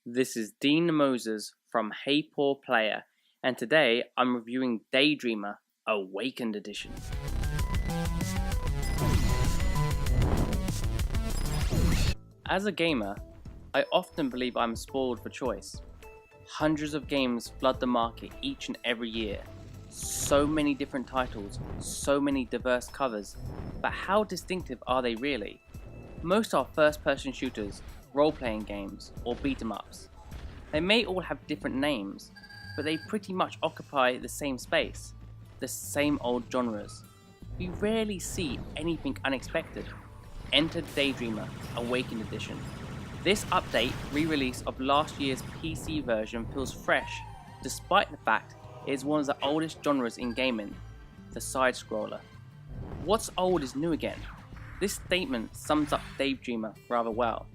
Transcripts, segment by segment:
This is Dean Moses from Hey Poor Player, and today I'm reviewing Daydreamer, Awakened Edition. As a gamer, I often believe I'm spoiled for choice. Hundreds of games flood the market each and every year. So many different titles, so many diverse covers, but how distinctive are they really? Most are first-person shooters, role-playing games, or beat-em-ups. They may all have different names, but they pretty much occupy the same space, the same old genres. We rarely see anything unexpected. Enter Daydreamer, Awakened Edition. This update, re-release of last year's PC version, feels fresh, despite the fact it is one of the oldest genres in gaming, the side-scroller. What's old is new again. This statement sums up Daydreamer rather well.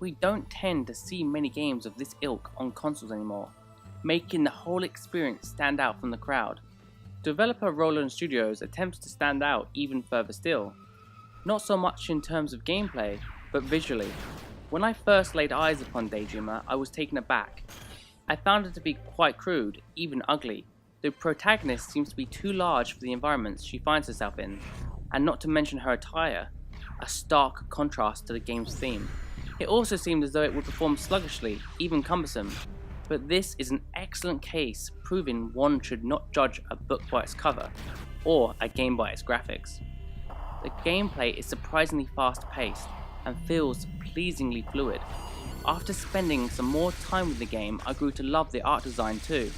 We don't tend to see many games of this ilk on consoles anymore, making the whole experience stand out from the crowd. Developer Roland Studios attempts to stand out even further still, not so much in terms of gameplay, but visually. When I first laid eyes upon Daydreamer, I was taken aback. I found it to be quite crude, even ugly. The protagonist seems to be too large for the environments she finds herself in, and not to mention her attire, a stark contrast to the game's theme. It also seemed as though it would perform sluggishly, even cumbersome, but this is an excellent case proving one should not judge a book by its cover, or a game by its graphics. The gameplay is surprisingly fast-paced, and feels pleasingly fluid. After spending some more time with the game, I grew to love the art design too.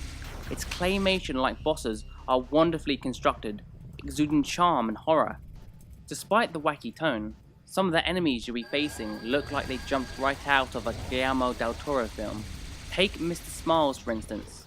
Its claymation-like bosses are wonderfully constructed, exuding charm and horror. Despite the wacky tone, some of the enemies you'll be facing look like they jumped right out of a Guillermo del Toro film. Take Mr. Smiles for instance.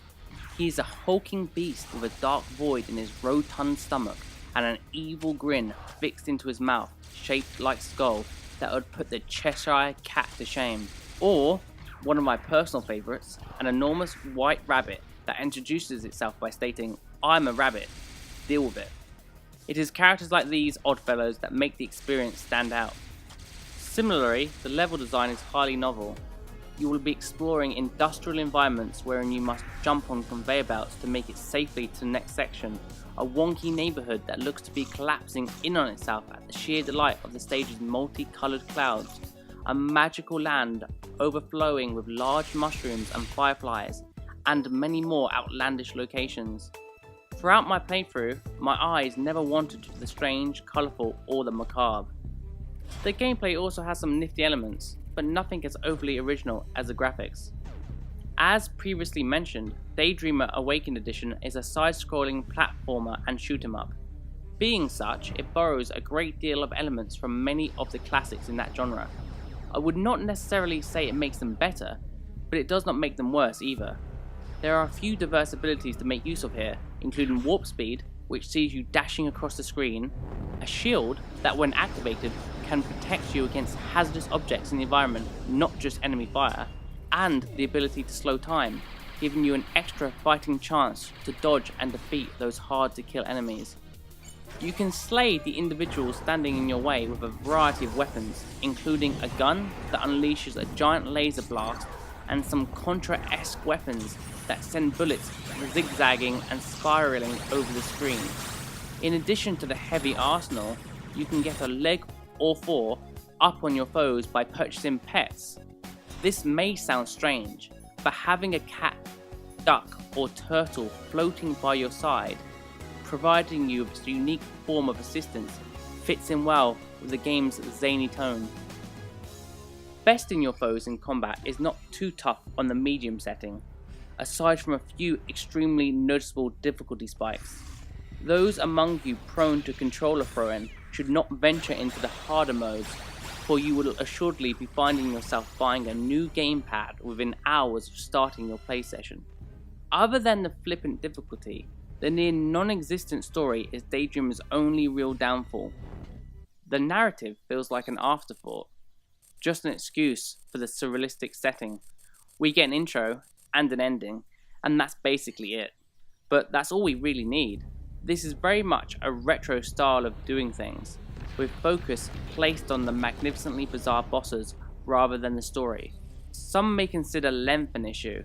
He is a hulking beast with a dark void in his rotund stomach and an evil grin fixed into his mouth, shaped like a skull that would put the Cheshire Cat to shame. Or, one of my personal favourites, an enormous white rabbit that introduces itself by stating, "I'm a rabbit, deal with it." It is characters like these oddfellows that make the experience stand out. Similarly, the level design is highly novel. You will be exploring industrial environments wherein you must jump on conveyor belts to make it safely to the next section, a wonky neighbourhood that looks to be collapsing in on itself at the sheer delight of the stage's multicoloured clouds, a magical land overflowing with large mushrooms and fireflies, and many more outlandish locations. Throughout my playthrough, my eyes never wandered to the strange, colourful, or the macabre. The gameplay also has some nifty elements, but nothing as overly original as the graphics. As previously mentioned, Daydreamer Awakened Edition is a side-scrolling platformer and shoot-'em-up. Being such, it borrows a great deal of elements from many of the classics in that genre. I would not necessarily say it makes them better, but it does not make them worse either. There are a few diverse abilities to make use of here, including warp speed, which sees you dashing across the screen, a shield that when activated can protect you against hazardous objects in the environment, not just enemy fire, and the ability to slow time, giving you an extra fighting chance to dodge and defeat those hard to kill enemies. You can slay the individuals standing in your way with a variety of weapons, including a gun that unleashes a giant laser blast and some Contra-esque weapons that send bullets zigzagging and spiraling over the screen. In addition to the heavy arsenal, you can get a leg or four up on your foes by purchasing pets. This may sound strange, but having a cat, duck or turtle floating by your side, providing you with a unique form of assistance, fits in well with the game's zany tone. Besting your foes in combat is not too tough on the medium setting, aside from a few extremely noticeable difficulty spikes. Those among you prone to controller throwing should not venture into the harder modes, for you will assuredly be finding yourself buying a new gamepad within hours of starting your play session. Other than the flippant difficulty, the near non-existent story is Daydreamer's only real downfall. The narrative feels like an afterthought, just an excuse for the surrealistic setting. We get an intro and an ending, and that's basically it. But that's all we really need. This is very much a retro style of doing things, with focus placed on the magnificently bizarre bosses rather than the story. Some may consider length an issue,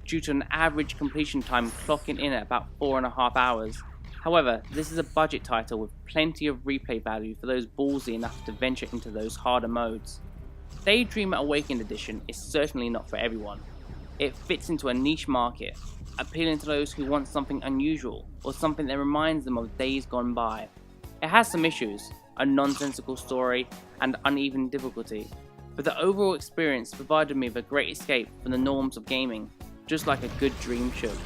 due to an average completion time clocking in at about 4.5 hours. However, this is a budget title with plenty of replay value for those ballsy enough to venture into those harder modes. Daydreamer Awakened Edition is certainly not for everyone. It fits into a niche market, appealing to those who want something unusual or something that reminds them of days gone by. It has some issues, a nonsensical story and uneven difficulty, but the overall experience provided me with a great escape from the norms of gaming, just like a good dream should.